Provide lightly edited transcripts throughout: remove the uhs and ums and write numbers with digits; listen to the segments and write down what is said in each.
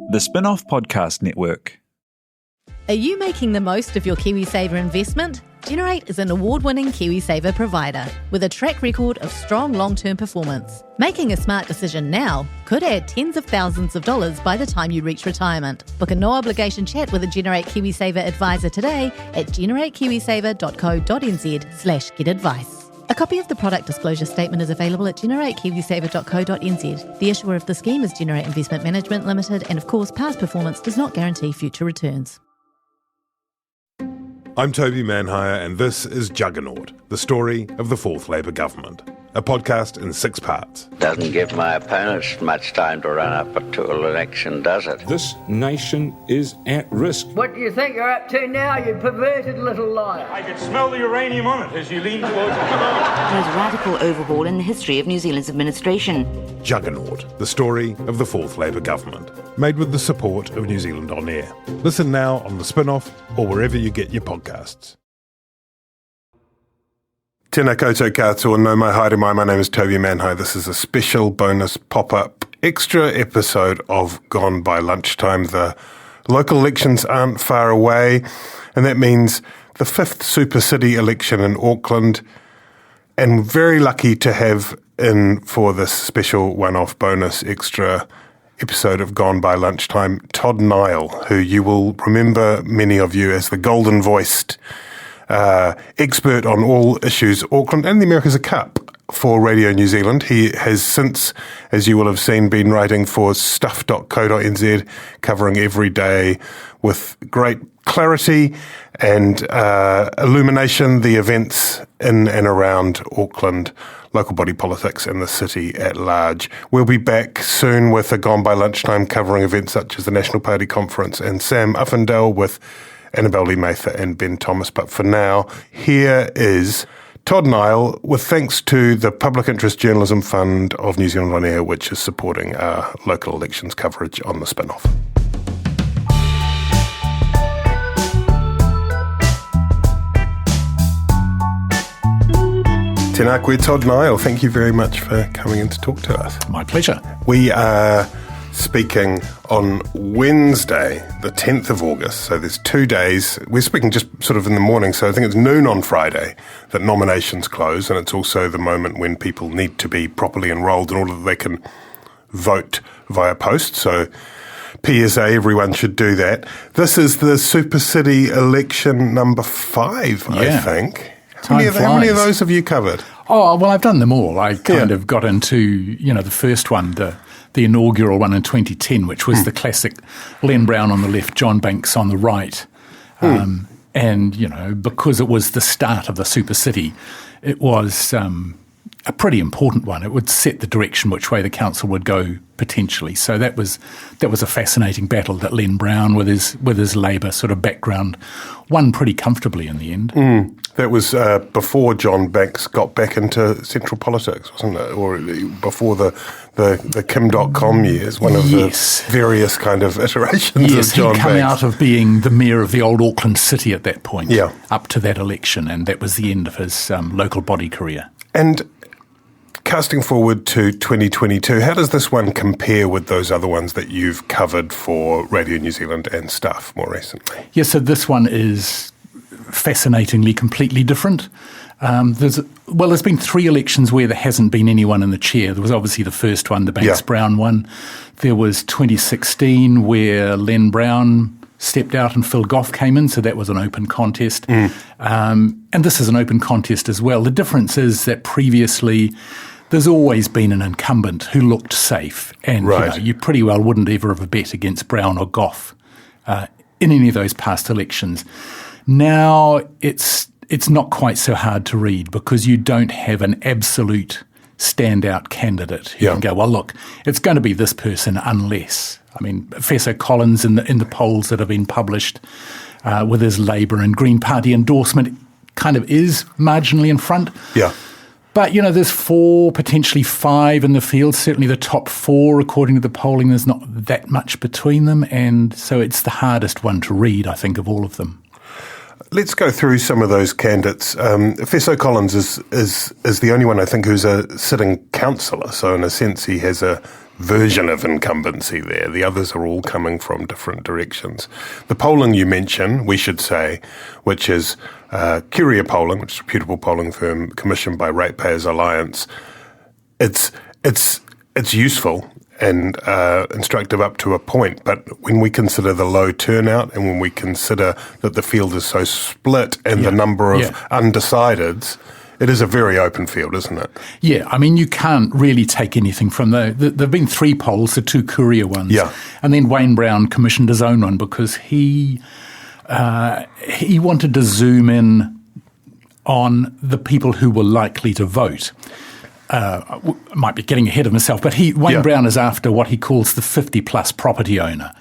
The Spin-off Podcast Network. Are you making the most of your KiwiSaver investment? Generate is an award-winning KiwiSaver provider with a track record of strong long-term performance. Making a smart decision now could add tens of thousands of dollars by the time you reach retirement. Book a no-obligation chat with a Generate KiwiSaver advisor today at generatekiwisaver.co.nz/get-advice. A copy of the product disclosure statement is available at generatekiwisaver.co.nz. The issuer of the scheme is Generate Investment Management Limited, and of course, past performance does not guarantee future returns. I'm Toby Manhire, and this is Juggernaut, the story of the Fourth Labour Government, a podcast in 6 parts. Doesn't give my opponents much time to run up to an election, does it? This nation is at risk. What do you think you're up to now, you perverted little liar? I could smell the uranium on it as you lean towards it. Most radical overhaul in the history of New Zealand's administration. Juggernaut, the story of the Fourth Labour Government, made with the support of New Zealand On Air. Listen now on The Spin-off or wherever you get your podcasts. Tēnā koutou katoa, no mai haere mai, my name is Toby Manhire. This is a special bonus pop-up extra episode of Gone by Lunchtime. The local elections aren't far away, and that means the 5th Super City election in Auckland, and very lucky to have in for this special one-off bonus extra episode of Gone by Lunchtime, Todd Niall, who you will remember, many of you, as the golden-voiced expert on all issues Auckland and the America's Cup for Radio New Zealand. He has since, as you will have seen, been writing for stuff.co.nz, covering every day with great clarity and illumination the events in and around Auckland, local body politics and the city at large. We'll be back soon with a Gone by Lunchtime covering events such as the National Party Conference and Sam Uffindale with Annabelle Lee Mather and Ben Thomas. But for now, here is Todd Niall, with thanks to the Public Interest Journalism Fund of New Zealand On Air, which is supporting our local elections coverage on The Spin-off. Tēnā koe, Todd Niall. Thank you very much for coming in to talk to us. My pleasure. We are speaking on Wednesday, the 10th of August, so there's 2 days. We're speaking just sort of in the morning, so I think it's noon on Friday that nominations close, and it's also the moment when people need to be properly enrolled in order that they can vote via post. So PSA, everyone should do that. This is the Super City election number 5, I think. How many of those have you covered? Oh, well, I've done them all. I kind of got into, the first one, the inaugural one in 2010, which was the classic Len Brown on the left, John Banks on the right. And, because it was the start of the Super City, it was a pretty important one. It would set the direction which way the council would go potentially. So that was a fascinating battle that Len Brown, with his Labour sort of background, won pretty comfortably in the end. That was before John Banks got back into central politics, wasn't it? Or before the Kim.com years, one of the various kind of iterations of John Banks. Yes, he'd come out of being the mayor of the old Auckland city at that point, up to that election, and that was the end of his local body career. And casting forward to 2022, how does this one compare with those other ones that you've covered for Radio New Zealand and Stuff more recently? Yeah, so this one is fascinatingly completely different. There's been 3 elections where there hasn't been anyone in the chair. There was obviously the first one, the Banks-Brown one. There was 2016 where Len Brown stepped out and Phil Goff came in, so that was an open contest. And this is an open contest as well. The difference is that previously there's always been an incumbent who looked safe, and you pretty well wouldn't ever have a bet against Brown or Goff in any of those past elections. Now it's not quite so hard to read because you don't have an absolute standout candidate. You can go, well, look, it's going to be this person unless. I mean, Efeso Collins in the polls that have been published with his Labour and Green Party endorsement kind of is marginally in front. Yeah. But, there's 4, potentially 5 in the field. Certainly the top 4, according to the polling, there's not that much between them. And so it's the hardest one to read, I think, of all of them. Let's go through some of those candidates. Efeso Collins is the only one, I think, who's a sitting councillor. So in a sense, he has a version of incumbency there. The others are all coming from different directions. The polling you mention, we should say, which is Curia Polling, which is a reputable polling firm commissioned by Ratepayers Alliance, it's useful and instructive up to a point, but when we consider the low turnout and when we consider that the field is so split and the number of undecideds, it is a very open field, isn't it? Yeah, I mean, you can't really take anything from there have been 3 polls, the 2 Courier ones. Yeah. And then Wayne Brown commissioned his own one because he wanted to zoom in on the people who were likely to vote. Might be getting ahead of myself, but Wayne Brown is after what he calls the 50-plus property owner,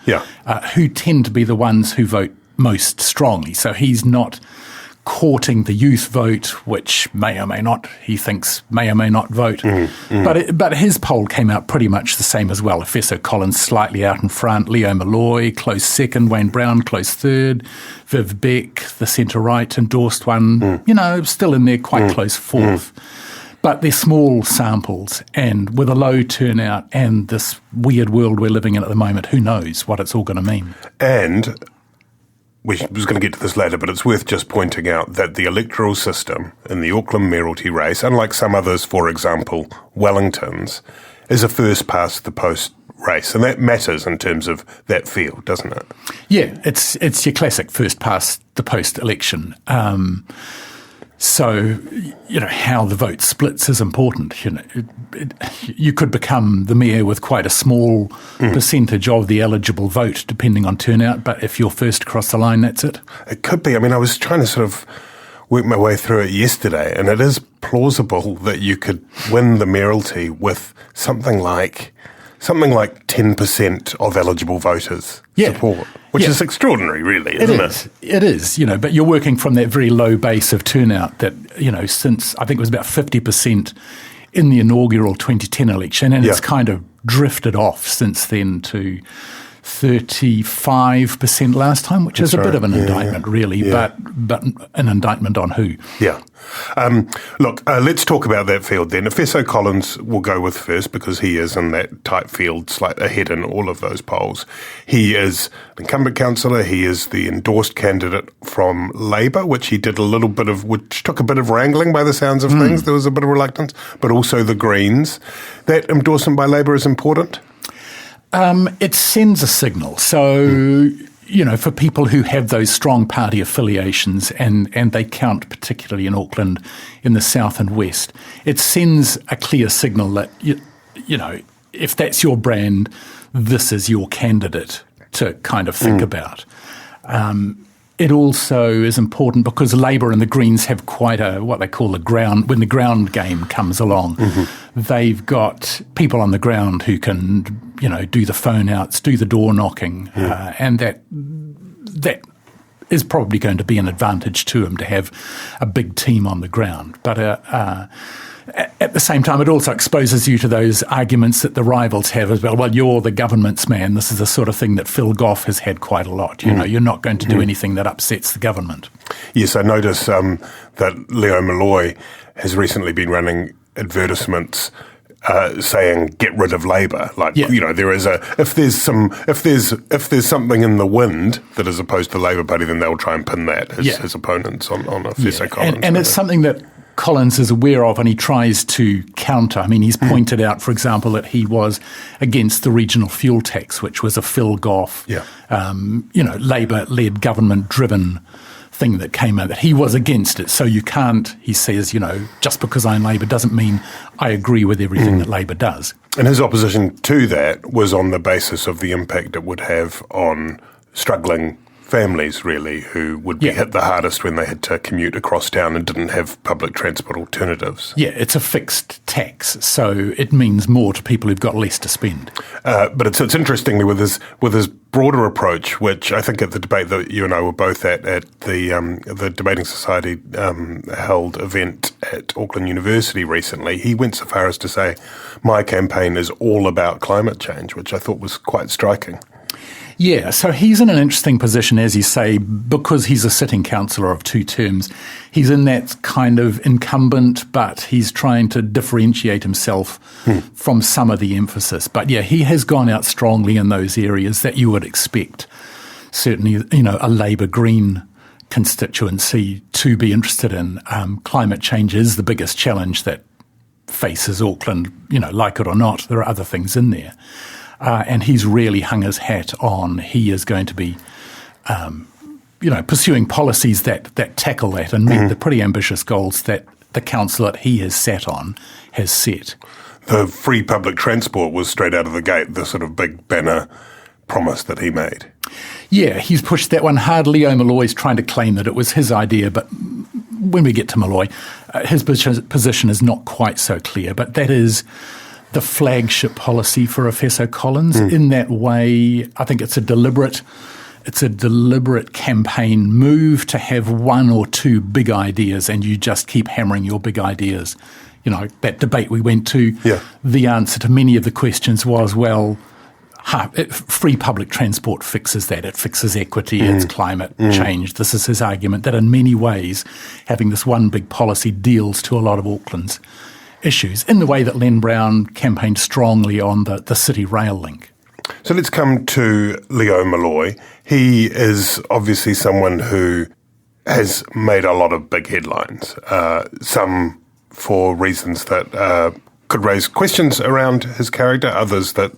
who tend to be the ones who vote most strongly. So he's not courting the youth vote, which he thinks may or may not vote. But his poll came out pretty much the same as well. Efeso Collins slightly out in front, Leo Molloy close second, Wayne Brown close third, Viv Beck, the centre-right endorsed one, still in there quite close fourth. But they're small samples, and with a low turnout and this weird world we're living in at the moment, who knows what it's all going to mean. And we was going to get to this later, but it's worth just pointing out that the electoral system in the Auckland mayoralty race, unlike some others, for example, Wellington's, is a first-past-the-post race, and that matters in terms of that field, doesn't it? Yeah, it's your classic first-past-the-post election. So, how the vote splits is important. You could become the mayor with quite a small percentage of the eligible vote, depending on turnout. But if you're first across the line, that's it. It could be. I mean, I was trying to sort of work my way through it yesterday, and it is plausible that you could win the mayoralty with something like 10% of eligible voters support, which is extraordinary, really, isn't it? It is, but you're working from that very low base of turnout that, since I think it was about 50% in the inaugural 2010 election, and it's kind of drifted off since then to 35% last time, which is a bit of an indictment, really, but an indictment on who? Yeah. Look, let's talk about that field then. Efeso Collins will go with first because he is in that tight field, slightly ahead in all of those polls. He is an incumbent councillor. He is the endorsed candidate from Labour, which took a bit of wrangling by the sounds of things. There was a bit of reluctance, but also the Greens. That endorsement by Labour is important. It sends a signal. So, for people who have those strong party affiliations, and they count particularly in Auckland, in the south and west, it sends a clear signal that, if that's your brand, this is your candidate to kind of think about. It also is important because Labour and the Greens have quite what they call when the ground game comes along. They've got people on the ground who can, do the phone outs, do the door knocking, and that is probably going to be an advantage to them to have a big team on the ground. But at the same time, it also exposes you to those arguments that the rivals have as well. Well, you're the government's man. This is the sort of thing that Phil Goff has had quite a lot. You're not going to do anything that upsets the government. Yes, I notice that Leo Molloy has recently been running advertisements saying get rid of Labour. There is if there's something in the wind that is opposed to the Labour Party, then they'll try and pin that his opponents on Efeso Collins. And it's something that Collins is aware of, and he tries to counter. I mean, he's pointed out, for example, that he was against the regional fuel tax, which was a Phil Goff, Labour-led, government-driven thing that came out, that he was against it. So you can't, he says, just because I'm Labour doesn't mean I agree with everything that Labour does. And his opposition to that was on the basis of the impact it would have on struggling families, really, who would be hit the hardest when they had to commute across town and didn't have public transport alternatives. Yeah, it's a fixed tax, so it means more to people who've got less to spend. But it's interestingly with his broader approach, which I think at the debate that you and I were both at the Debating Society held event at Auckland University recently, he went so far as to say, my campaign is all about climate change, which I thought was quite striking. Yeah, so he's in an interesting position, as you say, because he's a sitting councillor of 2 terms. He's in that kind of incumbent, but he's trying to differentiate himself from some of the emphasis. But yeah, he has gone out strongly in those areas that you would expect, certainly, a Labour Green constituency to be interested in. Climate change is the biggest challenge that faces Auckland, like it or not. There are other things in there. And he's really hung his hat on. He is going to be, pursuing policies that tackle that and meet the pretty ambitious goals that the council that he has sat on has set. The free public transport was straight out of the gate, the sort of big banner promise that he made. Yeah, he's pushed that one hard. Leo Molloy's trying to claim that it was his idea, but when we get to Molloy, his position is not quite so clear. But that is the flagship policy for Efeso Collins. In that way, I think it's a deliberate campaign move to have 1 or 2 big ideas, and you just keep hammering your big ideas. That debate we went to, the answer to many of the questions was, free public transport fixes that. It fixes equity, it's climate change. This is his argument, that in many ways, having this one big policy deals to a lot of Auckland's issues, in the way that Len Brown campaigned strongly on the city rail link. So let's come to Leo Molloy. He is obviously someone who has made a lot of big headlines, some for reasons that could raise questions around his character, others that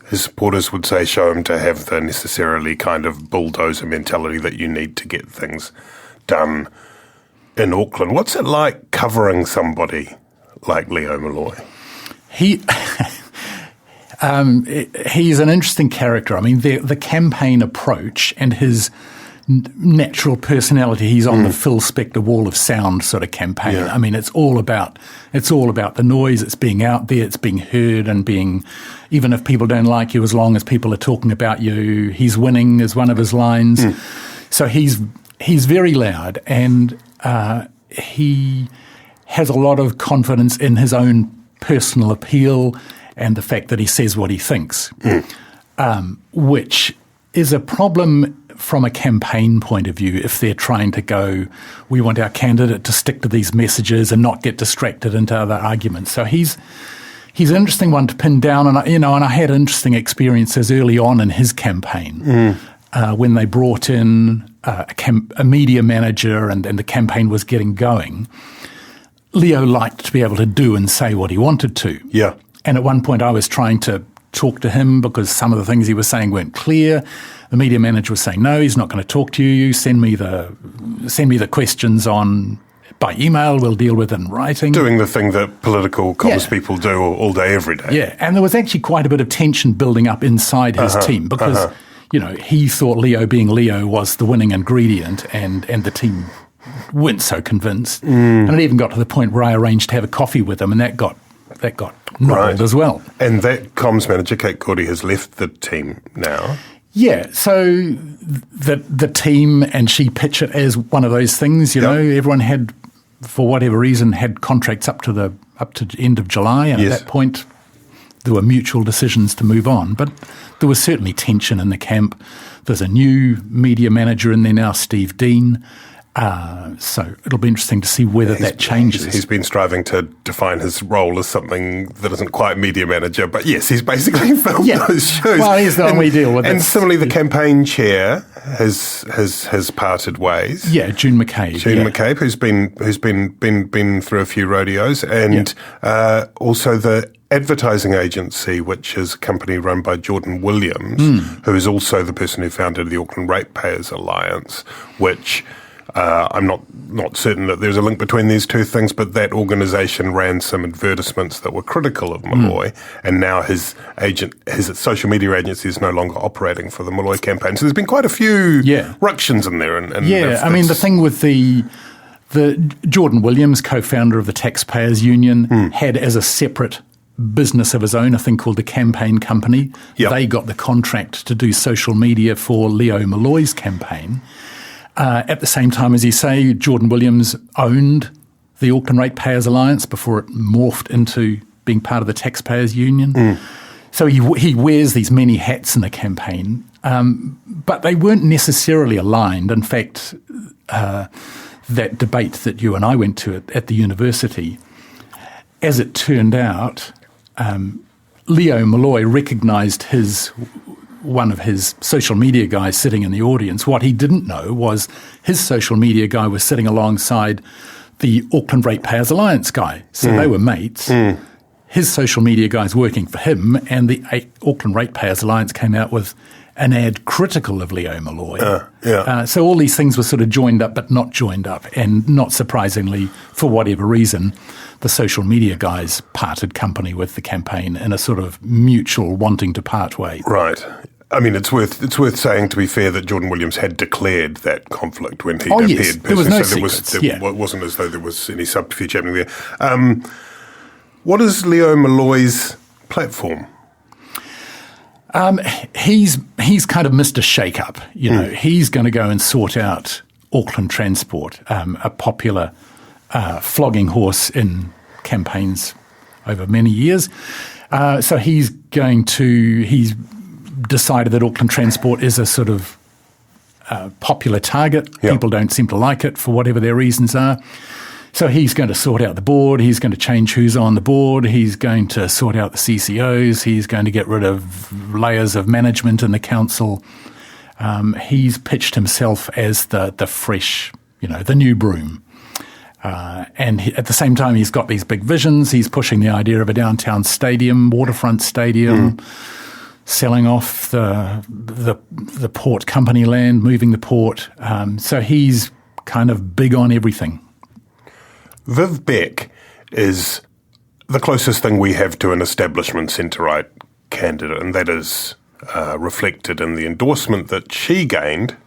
his supporters would say show him to have the necessarily kind of bulldozer mentality that you need to get things done in Auckland. What's it like covering somebody like Leo Molloy? He's an interesting character. I mean, the campaign approach and his natural personality. He's on the Phil Spector wall of sound sort of campaign. Yeah. I mean, it's all about the noise. It's being out there. It's being heard and being, even if people don't like you, as long as people are talking about you, he's winning is one of his lines. So he's very loud, and he has a lot of confidence in his own personal appeal and the fact that he says what he thinks, which is a problem from a campaign point of view. If they're trying to go, we want our candidate to stick to these messages and not get distracted into other arguments. So he's an interesting one to pin down, and I had interesting experiences early on in his campaign when they brought in a media manager and the campaign was getting going. Leo liked to be able to do and say what he wanted to. Yeah. And at one point I was trying to talk to him because some of the things he was saying weren't clear. The media manager was saying, no, he's not going to talk to you. Send me the questions by email. We'll deal with it in writing. Doing the thing that political comms people do all day, every day. Yeah, and there was actually quite a bit of tension building up inside his team because, he thought Leo being Leo was the winning ingredient and the team weren't so convinced. And it even got to the point where I arranged to have a coffee with him, and that got nobbled as well. And that comms manager, Kate Cordy, has left the team now. Yeah, so the team and she pitch it as one of those things, everyone had, for whatever reason, had contracts up to the end of July, and at that point there were mutual decisions to move on. But there was certainly tension in the camp. There's a new media manager in there now, Steve Dean. So it'll be interesting to see whether that changes. He's been striving to define his role as something that isn't quite media manager, but yes, he's basically filmed those shows. Well, he's the one we deal with. And similarly, the campaign chair has parted ways. Yeah, June McCabe. McCabe, who's been through a few rodeos, and also the advertising agency, which is a company run by Jordan Williams, who is also the person who founded the Auckland Ratepayers Alliance, which I'm not certain that there's a link between these two things, but that organisation ran some advertisements that were critical of Molloy, and now his social media agency is no longer operating for the Molloy campaign. So there's been quite a few ructions in there. And I mean, the thing with the Jordan Williams, co-founder of the Taxpayers Union, had as a separate business of his own a thing called the Campaign Company. Yep. They got the contract to do social media for Leo Molloy's campaign. At the same time, as you say, Jordan Williams owned the Auckland Ratepayers Alliance before it morphed into being part of the Taxpayers Union. So he wears these many hats in the campaign. But they weren't necessarily aligned. In fact, that debate that you and I went to at the university, as it turned out, Leo Molloy recognised one of his social media guys sitting in the audience. What he didn't know was his social media guy was sitting alongside the Auckland Ratepayers Alliance guy. So they were mates. His social media guy's working for him, and the Auckland Ratepayers Alliance came out with an ad critical of Leo Molloy. So all these things were sort of joined up but not joined up, and not surprisingly, for whatever reason, the social media guys parted company with the campaign in a sort of mutual wanting to part way. Right. I mean, it's worth saying, to be fair, that Jordan Williams had declared that conflict when he appeared. Yes, there was no secrets. It wasn't as though there was any subterfuge happening there. What is Leo Molloy's platform? He's kind of Mr. Shake-up. He's going to go and sort out Auckland Transport, a popular flogging horse in campaigns over many years. So he's decided that Auckland Transport is a sort of popular target. Yep. People don't seem to like it for whatever their reasons are. So he's going to sort out the board. He's going to change who's on the board. He's going to sort out the CCOs. He's going to get rid of layers of management in the council. He's pitched himself as the fresh, the new broom. And at the same time, he's got these big visions. He's pushing the idea of a downtown stadium, waterfront stadium, selling off the port company land, moving the port. So he's kind of big on everything. Viv Beck is the closest thing we have to an establishment centre-right candidate, and that is reflected in the endorsement that she gained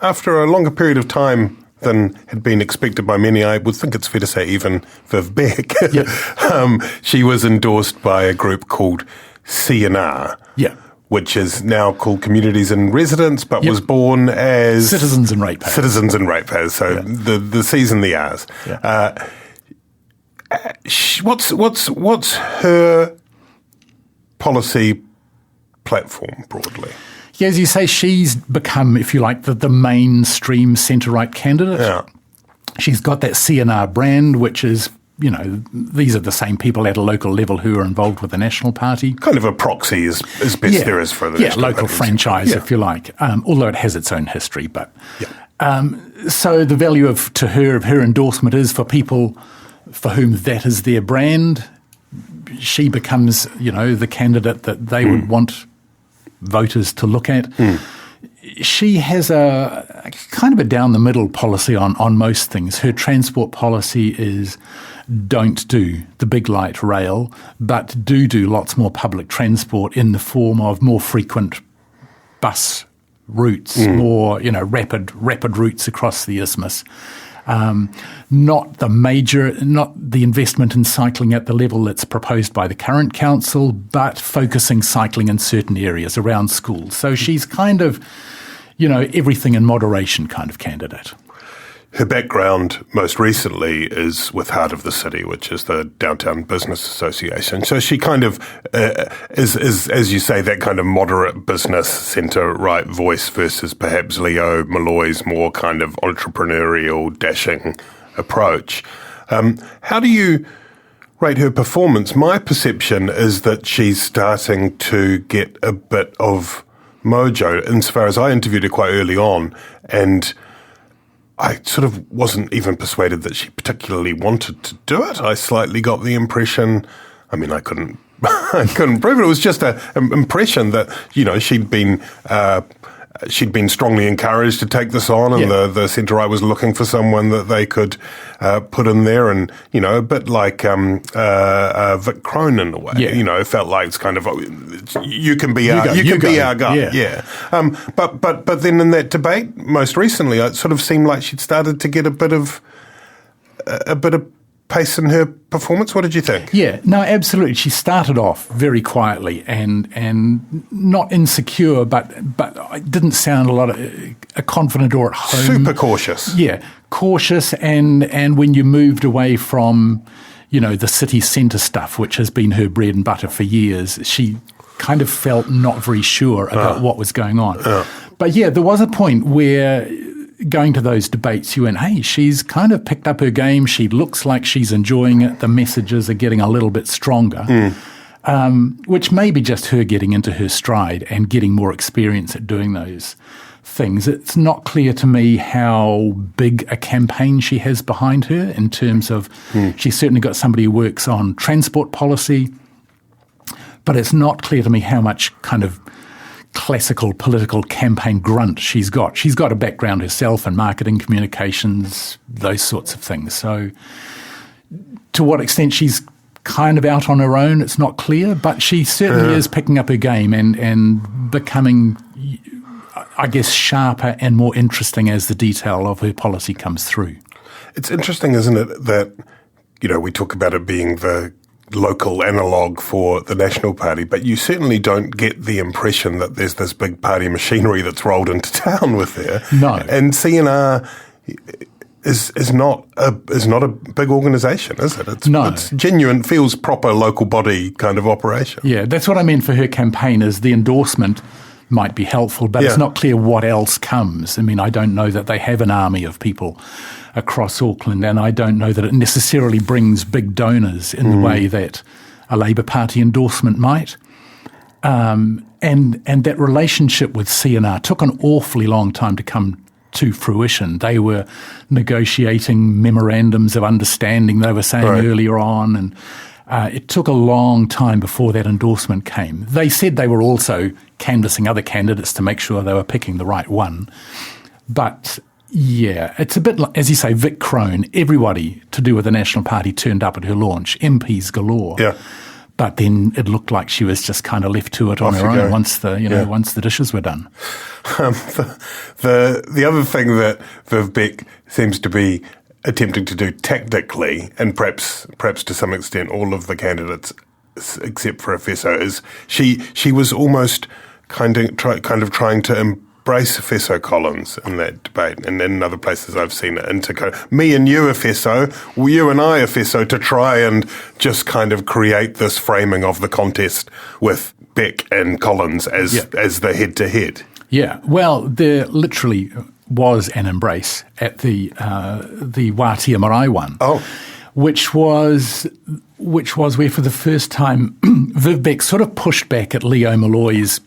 after a longer period of time than had been expected by many. I would think it's fair to say even Viv Beck. Yep. She was endorsed by a group called CNR, which is now called Communities and Residents, but was born as Citizens and Ratepayers. Citizens and Ratepayers. So the C's and the R's. Yeah. What's her policy platform broadly? Yeah, as you say, she's become, if you like, the mainstream centre-right candidate. Yeah. She's got that CNR brand, which is, these are the same people at a local level who are involved with the National Party. Kind of a proxy is best there is for the National local Party. franchise, if you like, although it has its own history. But so the value of her endorsement is for people for whom that is their brand. She becomes, the candidate that they would want voters to look at. She has a kind of a down-the-middle policy on most things. Her transport policy is don't do the big light rail, but do lots more public transport in the form of more frequent bus routes, more rapid routes across the isthmus. Not the investment in cycling at the level that's proposed by the current council, but focusing cycling in certain areas around schools. So she's kind of, everything in moderation kind of candidate. Her background most recently is with Heart of the City, which is the Downtown Business Association. So she kind of is, as you say, that kind of moderate business centre-right voice versus perhaps Leo Molloy's more kind of entrepreneurial, dashing approach. How do you rate her performance? My perception is that she's starting to get a bit of mojo, insofar as I interviewed her quite early on, and I sort of wasn't even persuaded that she particularly wanted to do it. I slightly got the impression, I mean, I couldn't prove it. It was just an impression that, she'd been strongly encouraged to take this on, and the centre-right was looking for someone that they could put in there, and a bit like Vic Crone in a way. It felt like it's kind of you can be our guy. But then in that debate most recently, it sort of seemed like she'd started to get a bit of pace in her performance. What did you think? Yeah, no, absolutely. She started off very quietly and not insecure, but it didn't sound a confident or at home. Super cautious. Yeah, cautious, and when you moved away from, the city centre stuff, which has been her bread and butter for years, she kind of felt not very sure about what was going on. But yeah, there was a point where going to those debates, you went, hey, she's kind of picked up her game. She looks like she's enjoying it. The messages are getting a little bit stronger, which may be just her getting into her stride and getting more experience at doing those things. It's not clear to me how big a campaign she has behind her in terms of she's certainly got somebody who works on transport policy, but it's not clear to me how much kind of classical political campaign grunt she's got. She's got a background herself in marketing, communications, those sorts of things. So to what extent she's kind of out on her own, it's not clear, but she certainly is picking up her game and becoming, I guess, sharper and more interesting as the detail of her policy comes through. It's interesting, isn't it, that, we talk about it being the local analogue for the National Party, but you certainly don't get the impression that there's this big party machinery that's rolled into town with her. No. And CNR is not a big organisation, is it? It's genuine, feels proper local body kind of operation. Yeah, that's what I meant for her campaign, is the endorsement might be helpful, but it's not clear what else comes. I mean, I don't know that they have an army of people across Auckland, and I don't know that it necessarily brings big donors in the way that a Labour Party endorsement might. And that relationship with CNR took an awfully long time to come to fruition. They were negotiating memorandums of understanding, they were saying earlier on, and it took a long time before that endorsement came. They said they were also canvassing other candidates to make sure they were picking the right one. But yeah, it's a bit like, as you say, Vic Crone, everybody to do with the National Party turned up at her launch, MPs galore. Yeah. But then it looked like she was just kind of left to it on her own once the dishes were done. The other thing that Viv Beck seems to be attempting to do tactically, and perhaps to some extent all of the candidates except for Efeso, is she was almost kind of trying to embrace Efeso Collins in that debate, and in other places I've seen it, into kind of me and you, Efeso, you and I, Efeso, to try and just kind of create this framing of the contest with Beck and Collins as the head-to-head. Yeah, well, there literally was an embrace at the Wātia Marae one, which was where for the first time Viv Beck sort of pushed back at Leo Molloy's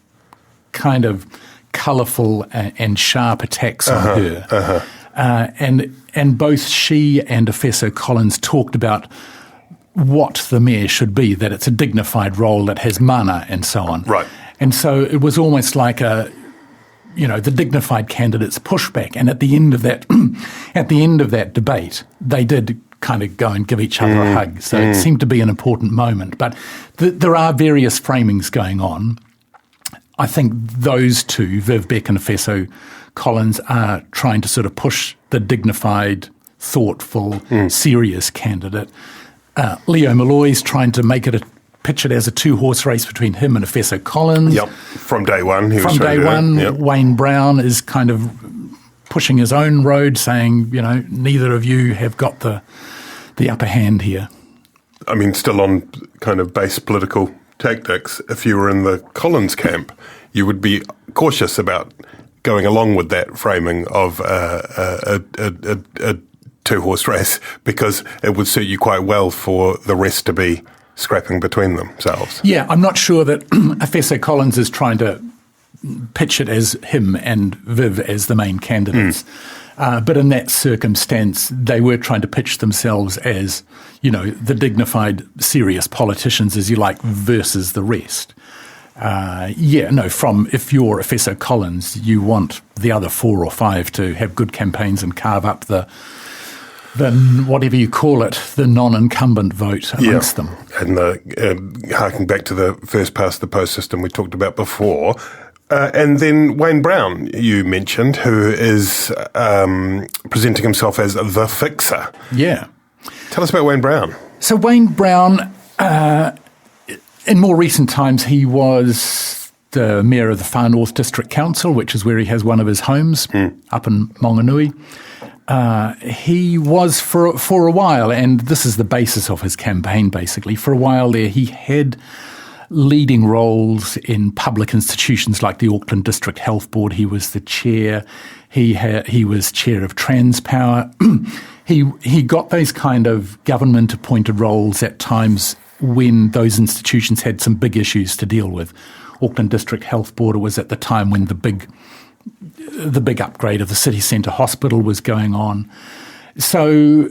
kind of colourful and sharp attacks on her. And both she and Efeso Collins talked about what the mayor should be, that it's a dignified role that has mana and so on. Right. And so it was almost like the dignified candidates pushback. And at the end of that debate, they did kind of go and give each other a hug. So it seemed to be an important moment. But there are various framings going on. I think those two, Viv Beck and Efeso Collins, are trying to sort of push the dignified, thoughtful, serious candidate. Leo Molloy's trying to make it pitch it as a two-horse race between him and Efeso Collins. Yep, from day one. Wayne Brown is kind of pushing his own road, saying, neither of you have got the upper hand here. I mean, still on kind of base political tactics, if you were in the Collins camp, you would be cautious about going along with that framing of a two-horse race, because it would suit you quite well for the rest to be scrapping between themselves. Yeah, I'm not sure that Efeso Collins is trying to pitch it as him and Viv as the main candidates. But in that circumstance, they were trying to pitch themselves as, the dignified, serious politicians, as you like, versus the rest. If you're Efeso Collins, you want the other 4 or 5 to have good campaigns and carve up the whatever you call it, the non-incumbent vote amongst them. And harking back to the first past the post system we talked about before. And then Wayne Brown, you mentioned, who is presenting himself as the fixer. Yeah. Tell us about Wayne Brown. So Wayne Brown, in more recent times, he was the mayor of the Far North District Council, which is where he has one of his homes, up in Maunganui. He was for a while, and this is the basis of his campaign, basically. For a while there, he had leading roles in public institutions like the Auckland District Health Board. He was the chair. He was chair of Transpower. He got those kind of government-appointed roles at times when those institutions had some big issues to deal with. Auckland District Health Board was at the time when the big upgrade of the city centre hospital was going on. So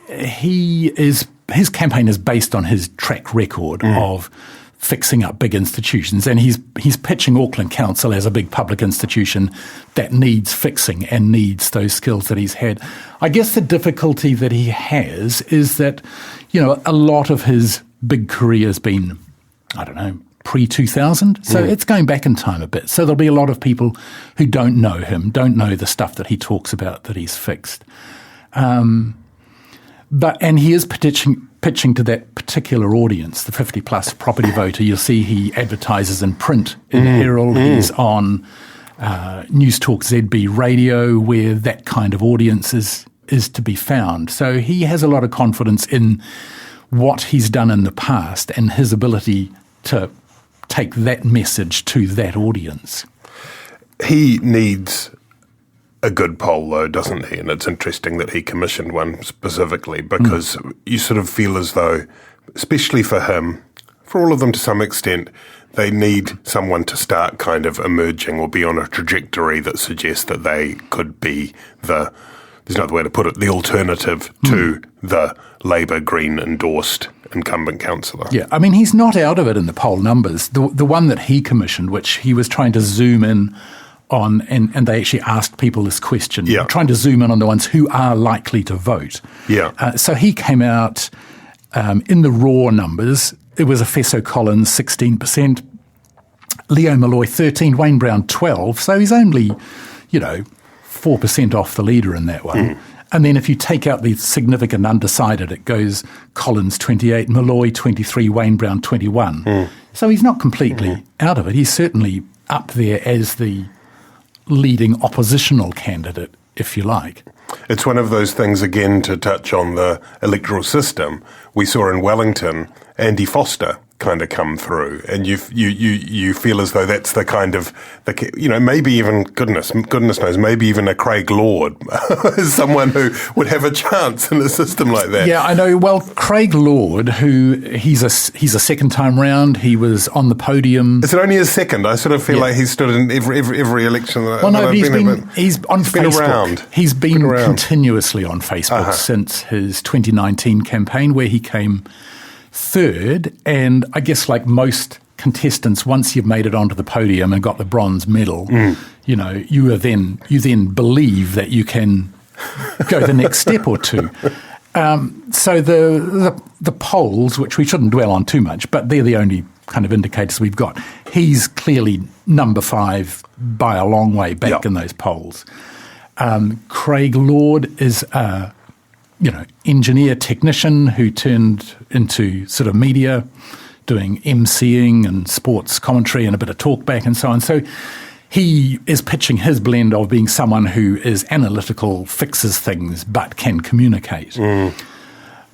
his campaign is based on his track record of fixing up big institutions, and he's pitching Auckland Council as a big public institution that needs fixing and needs those skills that he's had. I guess the difficulty that he has is that, a lot of his big career has been, pre-2000, so it's going back in time a bit. So there'll be a lot of people who don't know him, don't know the stuff that he talks about that he's fixed. And he is pitching to that particular audience, the 50-plus property voter. You'll see he advertises in print, in Herald. He's on News Talk ZB radio, where that kind of audience is to be found. So he has a lot of confidence in what he's done in the past and his ability to take that message to that audience. He needs a good poll, though, doesn't he? And it's interesting that he commissioned one specifically, because you sort of feel as though, especially for him, for all of them to some extent, they need someone to start kind of emerging or be on a trajectory that suggests that they could be there's no other way to put it, the alternative to the Labour Green endorsed incumbent councillor. Yeah, I mean, he's not out of it in the poll numbers. The one that he commissioned, which he was trying to zoom in on, and they actually asked people this question, trying to zoom in on the ones who are likely to vote. Yeah. So he came out in the raw numbers. It was Efeso Collins, 16%, Leo Molloy, 13%, Wayne Brown, 12%. So he's only, 4% off the leader in that one. And then if you take out the significant undecided, it goes Collins 28, Molloy 23, Wayne Brown 21. So he's not completely out of it. He's certainly up there as the leading oppositional candidate, if you like. It's one of those things, again, to touch on the electoral system. We saw in Wellington Andy Foster kind of come through, and you feel as though that's the kind of, maybe even, goodness knows, maybe even a Craig Lord is someone who would have a chance in a system like that. Yeah, I know. Well, Craig Lord, he's a second time round. He was on the podium. Is it only his second? I sort of feel like he's stood in every election. He's on Facebook. Around. He's been continuously on Facebook since his 2019 campaign, where he came third. And I guess, like most contestants, once you've made it onto the podium and got the bronze medal, you then believe that you can go the next step or two. So the polls, which we shouldn't dwell on too much, but they're the only kind of indicators we've got. He's clearly number 5 by a long way back in those polls. Craig Lord is a engineer technician who turned into sort of media, doing MCing and sports commentary and a bit of talkback and so on. So he is pitching his blend of being someone who is analytical, fixes things, but can communicate.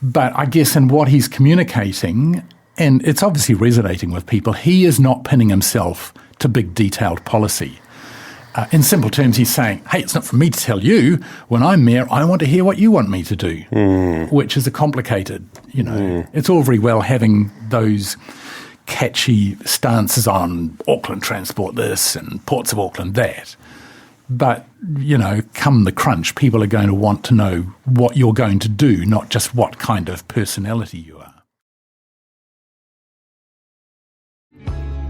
But I guess in what he's communicating, and it's obviously resonating with people, he is not pinning himself to big detailed policy. In simple terms, he's saying, hey, it's not for me to tell you. When I'm mayor, I want to hear what you want me to do, which is a complicated, It's all very well having those catchy stances on Auckland Transport this and Ports of Auckland that. But, come the crunch, people are going to want to know what you're going to do, not just what kind of personality you are.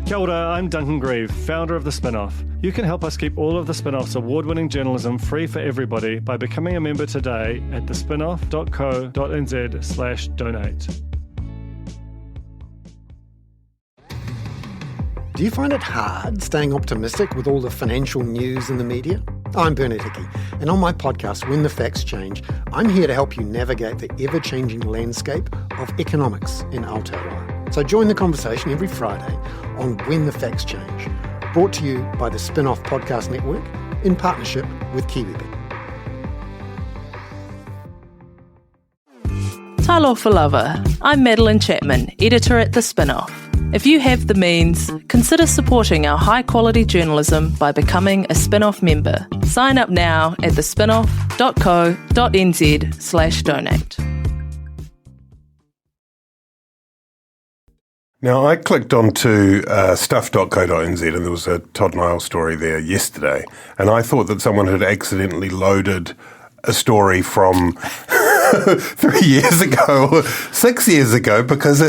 Kia ora, I'm Duncan Grieve, founder of The Spinoff. You can help us keep all of The Spinoff's award-winning journalism free for everybody by becoming a member today at thespinoff.co.nz/donate. Do you find it hard staying optimistic with all the financial news in the media? I'm Bernard Hickey, and on my podcast, When the Facts Change, I'm here to help you navigate the ever-changing landscape of economics in Aotearoa. So join the conversation every Friday on When the Facts Change, brought to you by the Spinoff Podcast Network in partnership with KiwiBet. Talofa lava. I'm Madeline Chapman, editor at The Spinoff. If you have the means, consider supporting our high-quality journalism by becoming a Spinoff member. Sign up now at thespinoff.co.nz/donate. Now, I clicked onto stuff.co.nz and there was a Todd Niall story there yesterday, and I thought that someone had accidentally loaded a story from 3 years ago or 6 years ago because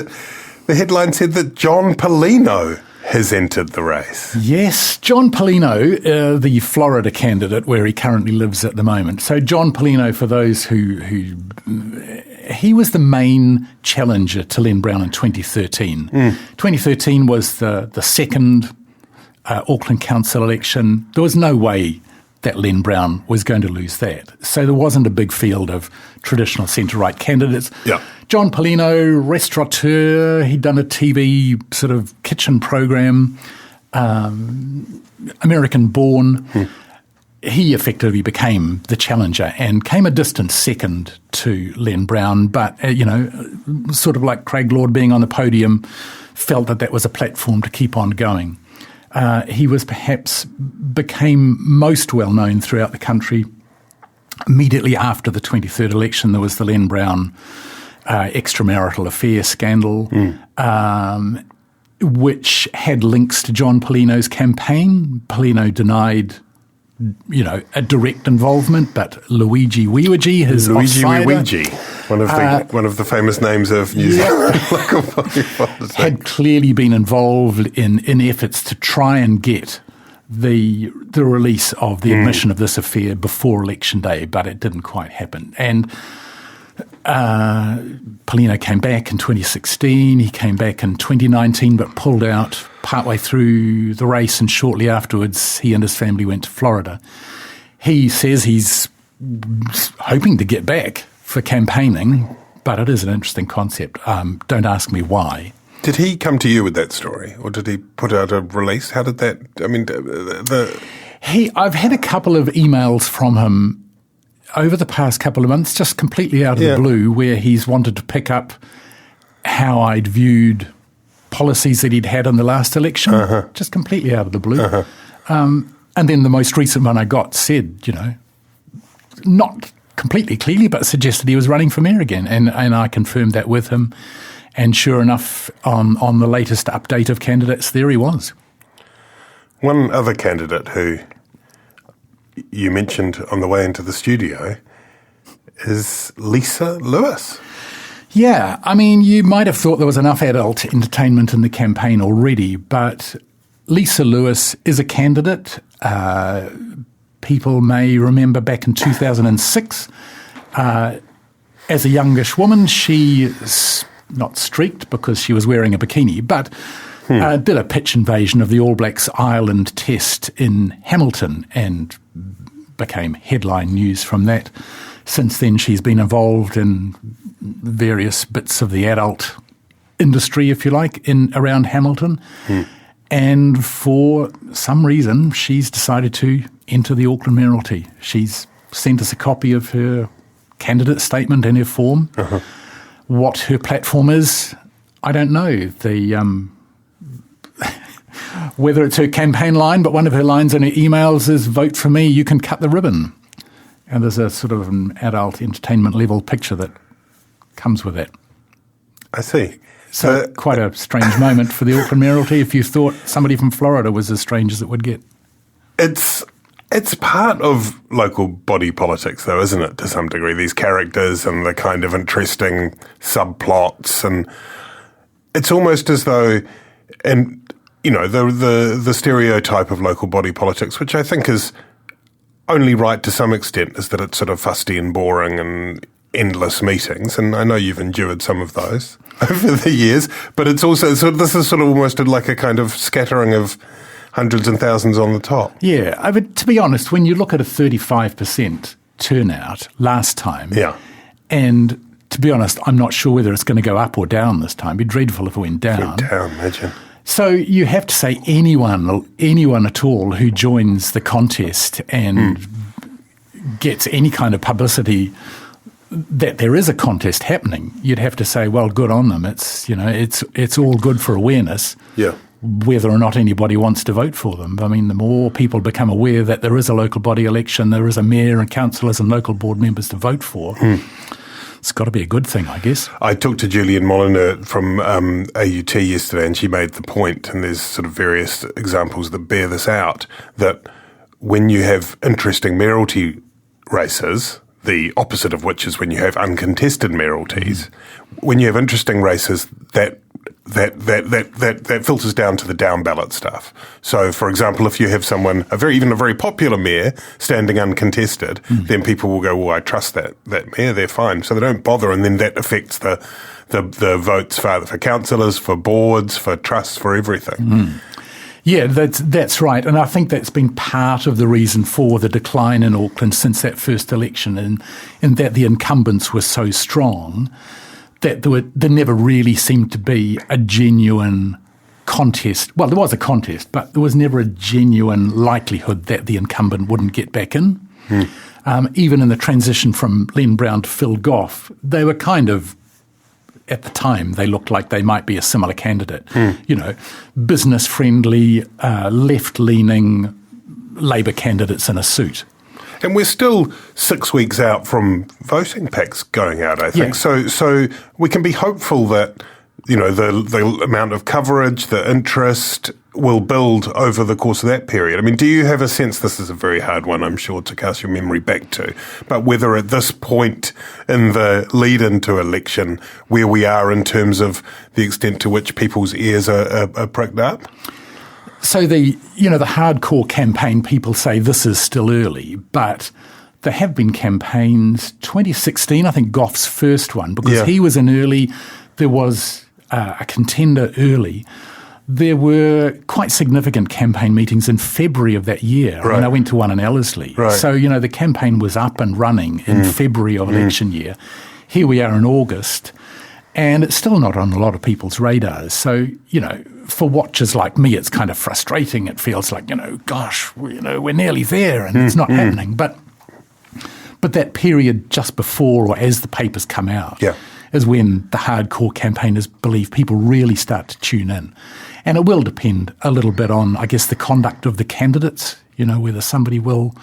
the headline said that John Palino has entered the race. Yes, John Palino, the Florida candidate where he currently lives at the moment. So John Palino, for those who he was the main challenger to Len Brown in 2013. 2013 was the second Auckland Council election. There was no way that Len Brown was going to lose that. So there wasn't a big field of traditional centre-right candidates. Yeah. John Palino, restaurateur, he'd done a TV sort of kitchen program, American-born. He effectively became the challenger and came a distant second to Len Brown, but, sort of like Craig Lord being on the podium, felt that was a platform to keep on going. He became most well known throughout the country. Immediately after the 23rd election, there was the Len Brown extramarital affair scandal, which had links to John Palino's campaign. Palino denied, a direct involvement, but Luigi Wiwiji, his Wiwiji, one of the famous names of New Zealand local body politics, had clearly been involved in efforts to try and get the release of the admission of this affair before election day, but it didn't quite happen. And Palino came back in 2016, he came back in 2019, but pulled out partway through the race, and shortly afterwards he and his family went to Florida. He says he's hoping to get back for campaigning, but it is an interesting concept. Don't ask me why. Did he come to you with that story, or did he put out a release? How did that, I've had a couple of emails from him over the past couple of months, just completely out of the blue, where he's wanted to pick up how I'd viewed policies that he'd had in the last election, just completely out of the blue. And then the most recent one I got said, not completely clearly, but suggested he was running for mayor again. And I confirmed that with him. And sure enough, on the latest update of candidates, there he was. One other candidate who you mentioned on the way into the studio is Lisa Lewis. Yeah, I mean, you might have thought there was enough adult entertainment in the campaign already, but Lisa Lewis is a candidate. People may remember back in 2006, as a youngish woman, she not streaked because she was wearing a bikini, but did a pitch invasion of the All Blacks Ireland test in Hamilton and became headline news from that. Since then, she's been involved in various bits of the adult industry, if you like, around Hamilton. And for some reason, she's decided to enter the Auckland mayoralty. She's sent us a copy of her candidate statement and her form. What her platform is, I don't know. Whether it's her campaign line, but one of her lines in her emails is, "Vote for me, you can cut the ribbon." And there's a sort of an adult entertainment level picture that comes with that. I see. So quite a strange moment for the Auckland mayoralty if you thought somebody from Florida was as strange as it would get. It's part of local body politics, though, isn't it, to some degree, these characters and the kind of interesting subplots. And it's almost as though, and the stereotype of local body politics, which I think is only right to some extent, is that it's sort of fusty and boring and endless meetings. And I know you've endured some of those over the years, but it's also this is sort of almost like a kind of scattering of hundreds and thousands on the top. Yeah, I mean, to be honest, when you look at a 35% turnout last time, and to be honest, I'm not sure whether it's going to go up or down this time. It'd be dreadful if it went down. Imagine. So you have to say anyone at all who joins the contest and gets any kind of publicity that there is a contest happening, you'd have to say, well, good on them. It's all good for awareness. Yeah. Whether or not anybody wants to vote for them. I mean, the more people become aware that there is a local body election, there is a mayor and councillors and local board members to vote for, it's got to be a good thing, I guess. I talked to Julian Molloy from AUT yesterday, and she made the point, and there's sort of various examples that bear this out, that when you have interesting mayoralty races, the opposite of which is when you have uncontested mayoralties, when you have interesting races, that filters down to the down ballot stuff. So, for example, if you have someone, even a very popular mayor standing uncontested, then people will go, well, I trust that mayor, they're fine. So they don't bother, and then that affects the votes for councillors, for boards, for trusts, for everything. Yeah, that's right. And I think that's been part of the reason for the decline in Auckland since that first election, in that the incumbents were so strong that there never really seemed to be a genuine contest. Well, there was a contest, but there was never a genuine likelihood that the incumbent wouldn't get back in. Even in the transition from Len Brown to Phil Goff, they were kind of, at the time, they looked like they might be a similar candidate. Business-friendly, left-leaning Labour candidates in a suit. And we're still 6 weeks out from voting packs going out, I think. Yeah. So we can be hopeful that, the amount of coverage, the interest will build over the course of that period. I mean, do you have a sense, this is a very hard one, I'm sure, to cast your memory back to, but whether at this point in the lead into election, where we are in terms of the extent to which people's ears are pricked up? So the hardcore campaign people say this is still early, but there have been campaigns. 2016, I think Goff's first one, because he was in early. There was a contender early. There were quite significant campaign meetings in February of that year. Right. I mean, I went to one in Ellerslie. Right. So, the campaign was up and running in February of election year. Here we are in August, and it's still not on a lot of people's radars. So, for watchers like me, it's kind of frustrating. It feels like, gosh, we're nearly there and it's not happening. But that period just before or as the papers come out is when the hardcore campaigners believe people really start to tune in. And it will depend a little bit on, I guess, the conduct of the candidates, whether somebody will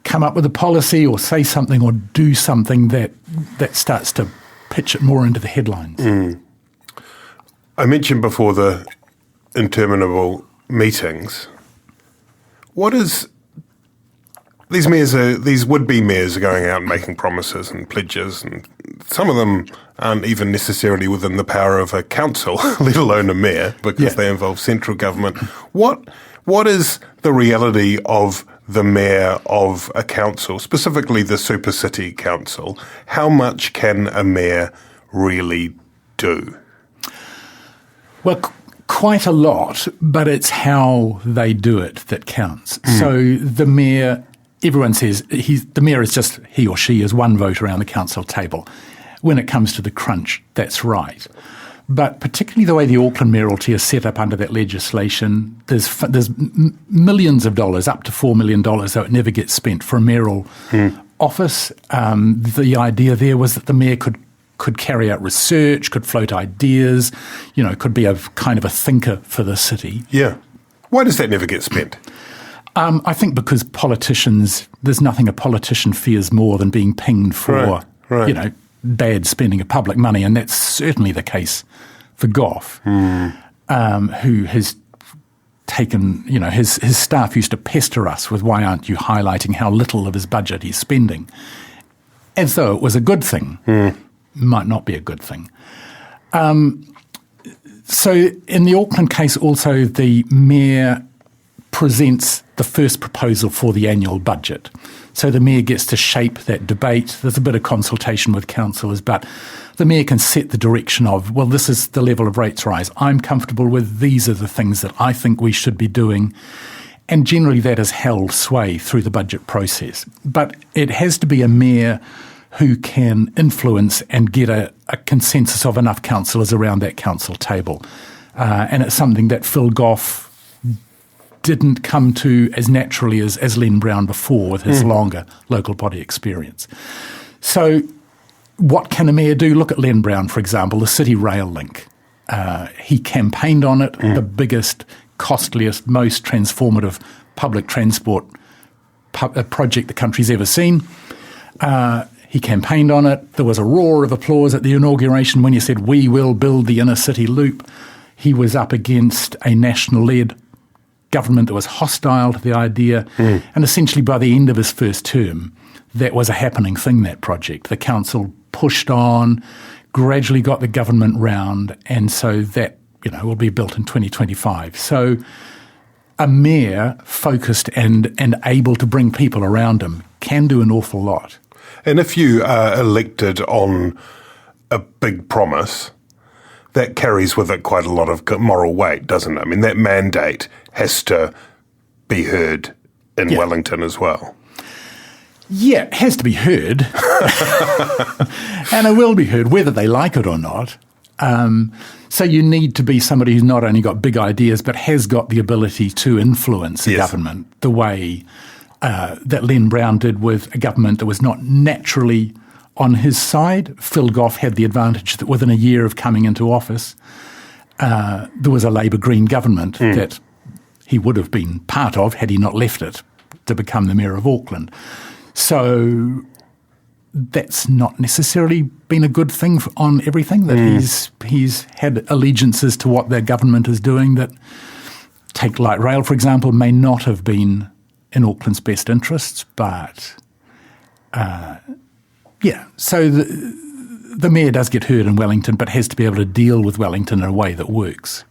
come up with a policy or say something or do something that starts to pitch it more into the headlines. I mentioned before the interminable meetings. What is these would-be mayors are going out and making promises and pledges, and some of them aren't even necessarily within the power of a council, let alone a mayor, because they involve central government. What is the reality of the mayor of a council, specifically the super city council? How much can a mayor really do? Well, quite a lot, but it's how they do it that counts. So the mayor, everyone says the mayor is just, he or she is one vote around the council table. When it comes to the crunch, that's right. But particularly the way the Auckland mayoralty is set up under that legislation, there's millions of dollars, up to $4 million, that it never gets spent for a mayoral office. The idea there was that the mayor could carry out research, could float ideas, could be a kind of a thinker for the city. Yeah. Why does that never get spent? I think because politicians, there's nothing a politician fears more than being pinged for, bad spending of public money, and that's certainly the case for Goff, who has taken, his staff used to pester us with why aren't you highlighting how little of his budget he's spending, as though it was a good thing. Might not be a good thing. So in the Auckland case also, the mayor presents the first proposal for the annual budget. So the mayor gets to shape that debate. There's a bit of consultation with councillors, but the mayor can set the direction of, well, this is the level of rates rise I'm comfortable with. These are the things that I think we should be doing. And generally that has held sway through the budget process. But it has to be a mayor who can influence and get a consensus of enough councillors around that council table. And it's something that Phil Goff didn't come to as naturally as Len Brown before with his longer local body experience. So what can a mayor do? Look at Len Brown, for example, the City Rail Link. He campaigned on it, the biggest, costliest, most transformative public transport project the country's ever seen. He campaigned on it. There was a roar of applause at the inauguration when he said, "We will build the inner city loop." He was up against a national-led government that was hostile to the idea. And essentially by the end of his first term, that was a happening thing, that project. The council pushed on, gradually got the government round, and so that, will be built in 2025. So a mayor focused and able to bring people around him can do an awful lot. And if you are elected on a big promise, that carries with it quite a lot of moral weight, doesn't it? I mean, that mandate has to be heard in Wellington as well. Yeah, it has to be heard. And it will be heard, whether they like it or not. So you need to be somebody who's not only got big ideas, but has got the ability to influence a government the way that Len Brown did with a government that was not naturally on his side. Phil Goff had the advantage that within a year of coming into office, there was a Labour Green government that he would have been part of had he not left it to become the Mayor of Auckland. So that's not necessarily been a good thing on everything, that he's had allegiances to what their government is doing that, take light rail, for example, may not have been in Auckland's best interests, but so the mayor does get heard in Wellington, but has to be able to deal with Wellington in a way that works.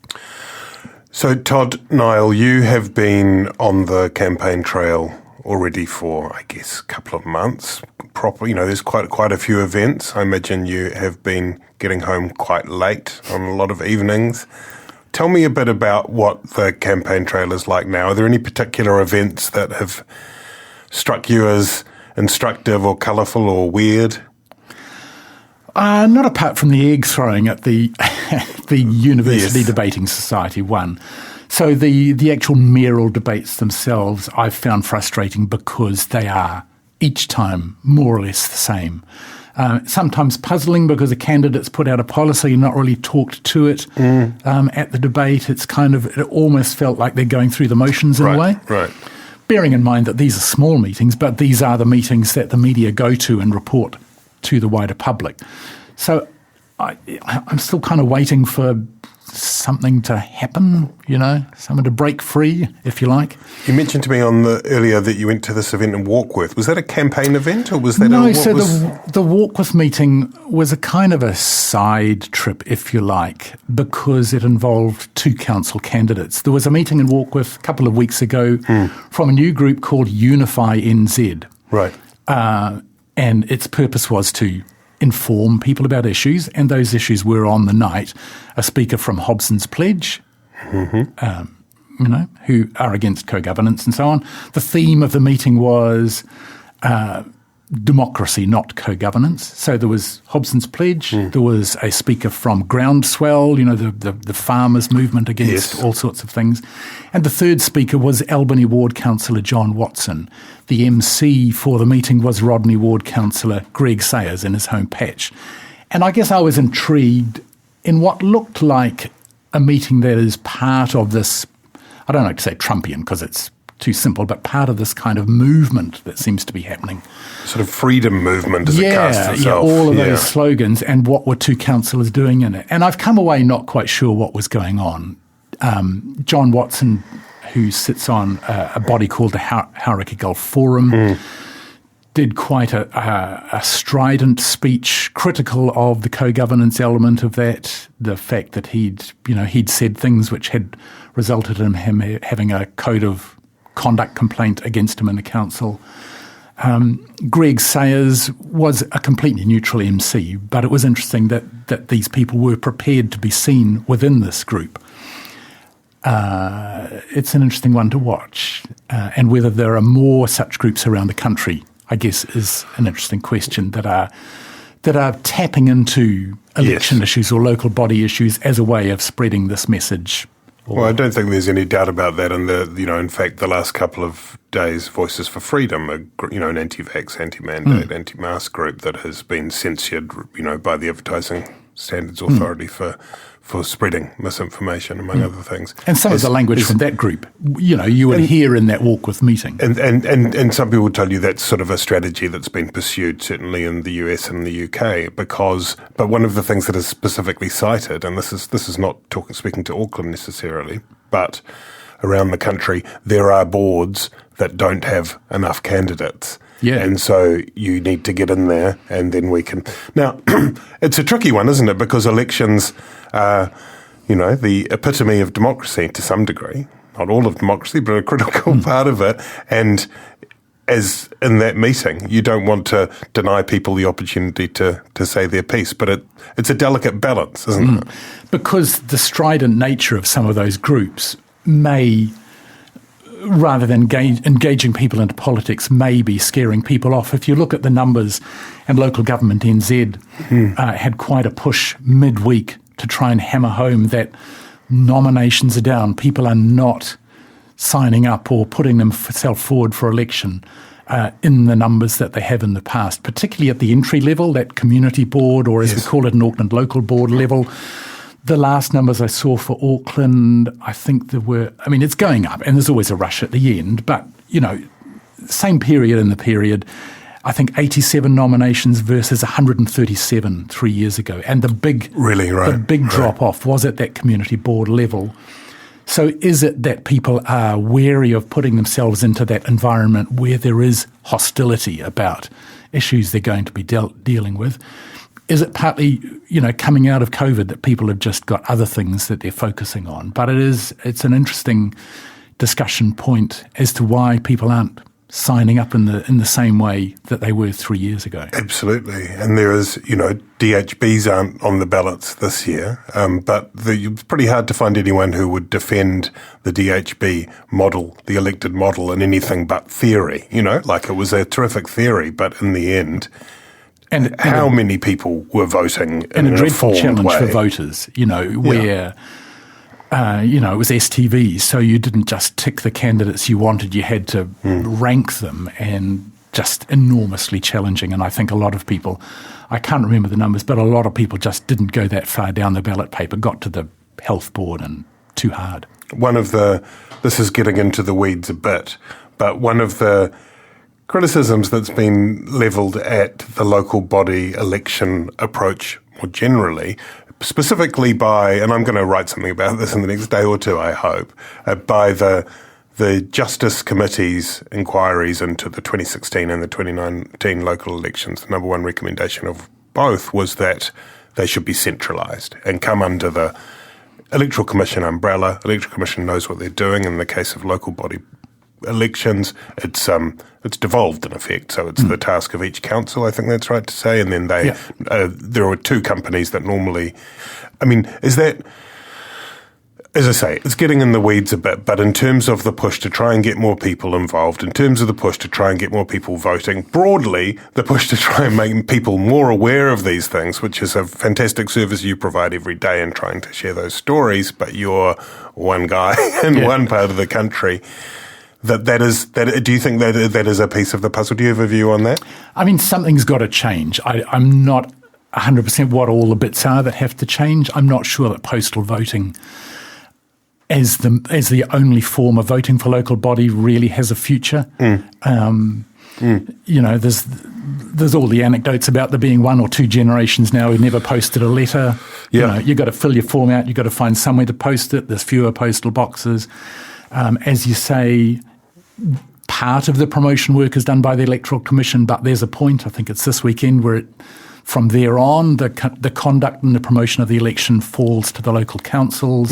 So, Todd Niall, you have been on the campaign trail already for, I guess, a couple of months. There's quite a few events. I imagine you have been getting home quite late on a lot of evenings. Tell me a bit about what the campaign trail is like now. Are there any particular events that have struck you as instructive or colourful or weird? Not apart from the egg throwing at the University Debating Society one. So the actual mayoral debates themselves I've found frustrating because they are each time more or less the same. Sometimes puzzling because the candidates put out a policy and not really talked to it at the debate. It almost felt like they're going through the motions in a way. Right. Bearing in mind that these are small meetings, but these are the meetings that the media go to and report to the wider public. So I'm still kind of waiting for something to happen, someone to break free, if you like. You mentioned to me earlier that you went to this event in Warkworth. Was that a campaign event, or was that the Warkworth meeting was a kind of a side trip, if you like, because it involved two council candidates. There was a meeting in Warkworth a couple of weeks ago from a new group called Unify NZ. Right. And its purpose was to inform people about issues, and those issues were on the night a speaker from Hobson's Pledge, who are against co-governance and so on. The theme of the meeting was democracy, not co-governance. So there was Hobson's Pledge, there was a speaker from Groundswell, the farmers' movement against all sorts of things. And the third speaker was Albany Ward Councillor John Watson. The MC for the meeting was Rodney Ward Councillor Greg Sayers in his home patch. And I guess I was intrigued in what looked like a meeting that is part of this, I don't like to say Trumpian because it's too simple, but part of this kind of movement that seems to be happening. Sort of freedom movement as it casts itself. All of those slogans, and what were two councillors doing in it. And I've come away not quite sure what was going on. John Watson, who sits on a body called the Hauraki Gulf Forum, did quite a strident speech critical of the co-governance element of that, the fact that he'd said things which had resulted in him having a code of conduct complaint against him in the council. Greg Sayers was a completely neutral MC, but it was interesting that these people were prepared to be seen within this group. It's an interesting one to watch, and whether there are more such groups around the country, I guess, is an interesting question, that are tapping into election issues or local body issues as a way of spreading this message Well, I don't think there's any doubt about that. And in fact, the last couple of days, Voices for Freedom, an anti-vax, anti-mandate, anti-mask group that has been censured, by the Advertising Standards Authority for spreading misinformation, among other things. And some of the language from that group, you would hear in that Walkworth meeting. And some people tell you that's sort of a strategy that's been pursued, certainly in the US and the UK, but one of the things that is specifically cited, and this is not speaking to Auckland necessarily, but around the country, there are boards that don't have enough candidates. Yeah. And so you need to get in there, and then we can. Now, it's a tricky one, isn't it? Because elections are, the epitome of democracy to some degree. Not all of democracy, but a critical part of it. And as in that meeting, you don't want to deny people the opportunity to say their piece. But it's a delicate balance, isn't it? Because the strident nature of some of those groups may, rather than engaging people into politics, may be scaring people off. If you look at the numbers, and local government NZ had quite a push midweek to try and hammer home that nominations are down. People are not signing up or putting themselves forward for election in the numbers that they have in the past, particularly at the entry level, that community board, or as we call it in Auckland, local board level. The last numbers I saw for Auckland, I think it's going up, and there's always a rush at the end, but, same period in the period, I think 87 nominations versus 137 3 years ago. And the big drop-off was at that community board level. So is it that people are wary of putting themselves into that environment where there is hostility about issues they're going to be dealing with? Is it partly, coming out of COVID that people have just got other things that they're focusing on? But it's an interesting discussion point as to why people aren't signing up in the same way that they were 3 years ago. Absolutely. And there is, DHBs aren't on the ballots this year, but it's pretty hard to find anyone who would defend the DHB model, the elected model, in anything but theory, like it was a terrific theory, but in the end, and how many people were voting in a dreadful challenge way. For voters, where it was STVs, so you didn't just tick the candidates you wanted, you had to rank them, and just enormously challenging. And I think a lot of people, I can't remember the numbers, but a lot of people just didn't go that far down the ballot paper, got to the health board and too hard. This is getting into the weeds a bit, but one of the criticisms that's been levelled at the local body election approach more generally, specifically by, and I'm going to write something about this in the next day or two, I hope, by the Justice Committee's inquiries into the 2016 and the 2019 local elections. The number one recommendation of both was that they should be centralised and come under the Electoral Commission umbrella. Electoral Commission knows what they're doing. In the case of local body elections, it's devolved in effect. So it's the task of each council, I think that's right to say. And then there are two companies that normally, is that, as I say, it's getting in the weeds a bit, but in terms of the push to try and get more people involved, in terms of the push to try and get more people voting, broadly, the push to try and make people more aware of these things, which is a fantastic service you provide every day in trying to share those stories, but you're one guy in one part of the country. Do you think that is a piece of the puzzle? Do you have a view on that? Something's got to change. I'm not 100% what all the bits are that have to change. I'm not sure that postal voting as the only form of voting for local body really has a future. There's all the anecdotes about there being one or two generations now who never posted a letter. You've got to fill your form out. You've got to find somewhere to post it. There's fewer postal boxes. As you say, part of the promotion work is done by the Electoral Commission, but there's a point, I think it's this weekend, where from there on, the conduct and the promotion of the election falls to the local councils.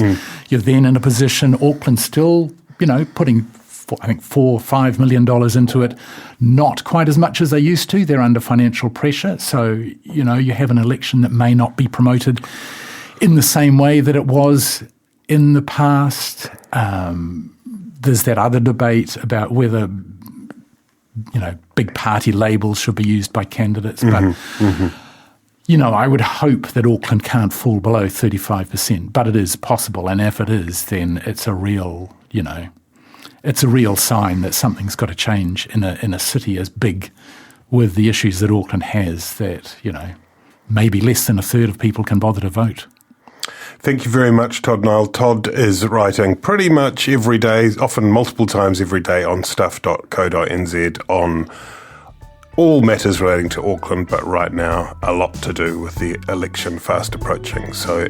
You're then in a position, Auckland still, putting, I think, $4 or $5 million into it, not quite as much as they used to. They're under financial pressure. So, you have an election that may not be promoted in the same way that it was in the past. There's that other debate about whether, big party labels should be used by candidates. But, I would hope that Auckland can't fall below 35%, but it is possible. And if it is, then it's a real, it's a real sign that something's got to change in a city as big with the issues that Auckland has, that, maybe less than a third of people can bother to vote. Thank you very much, Todd Niall. Todd is writing pretty much every day, often multiple times every day, on stuff.co.nz on all matters relating to Auckland, but right now a lot to do with the election fast approaching. So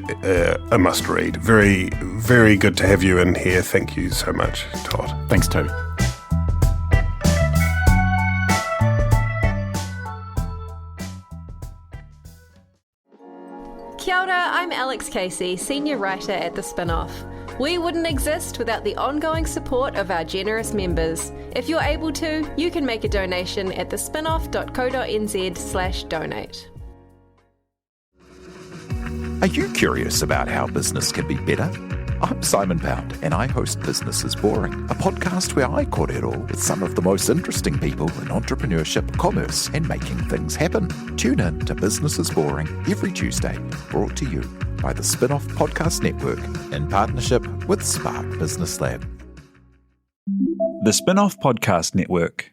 a must read. Very, very good to have you in here. Thank you so much, Todd. Thanks, Toby. Kia ora, I'm Alex Casey, Senior Writer at The Spinoff. We wouldn't exist without the ongoing support of our generous members. If you're able to, you can make a donation at thespinoff.co.nz/donate. Are you curious about how business can be better? I'm Simon Pound, and I host Business is Boring, a podcast where I cordial with some of the most interesting people in entrepreneurship, commerce, and making things happen. Tune in to Business is Boring every Tuesday, brought to you by the Spinoff Podcast Network in partnership with Spark Business Lab. The Spinoff Podcast Network.